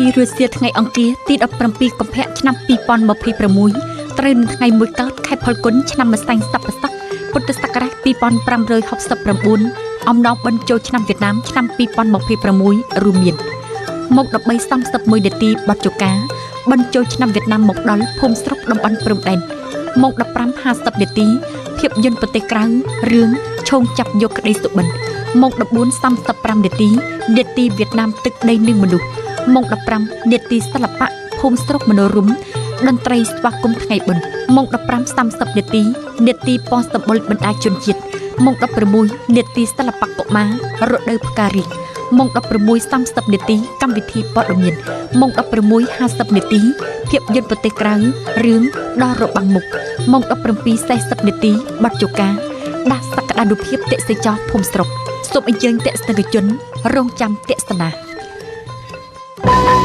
ធីរសៀលថ្ងៃអង្គារទី17 កុម្ភៈឆ្នាំ2026ត្រូវនៅថ្ងៃ1កើតខែផលគុណឆ្នាំម្សាញ់ស័កពុទ្ធសករាជ2569អំណងបញ្ចូលឆ្នាំវៀតណាមឆ្នាំ2026រួមមានមក13:31នាទីបទចការបញ្ចូលឆ្នាំវៀតណាមមកដល់ភូមិស្រុកតំបន់ព្រំដែនមក15:50នាទីភាពយន្តប្រទេសក្រៅរឿងឈោងចាប់យកក្តីសុបិនមក14:35នាទីវៀតណាមទឹកដីនិងមនុស្សមក15នាទីសិល្បៈភូមិស្រុកមនោរម្យតន្ត្រីស្វាគមន៍ថ្ងៃបុណ្យមក15:30នាទីពណ៌សម្បុរបណ្ដាជនជាតិមក16នាទីសិល្បៈកុមាររដូវផ្ការីកមក16:30នាទីកម្មវិធីព័ត៌មានមក16:50នាទីភាពយន្តប្រទេសក្រៅរឿងដល់របាំងមុខមក17:40នាទីបទចការដាស់សក្តានុភាពទេសចរភូមិស្រុកសូមអញ្ជើញទស្សនិកជនរងចាំទស្សនា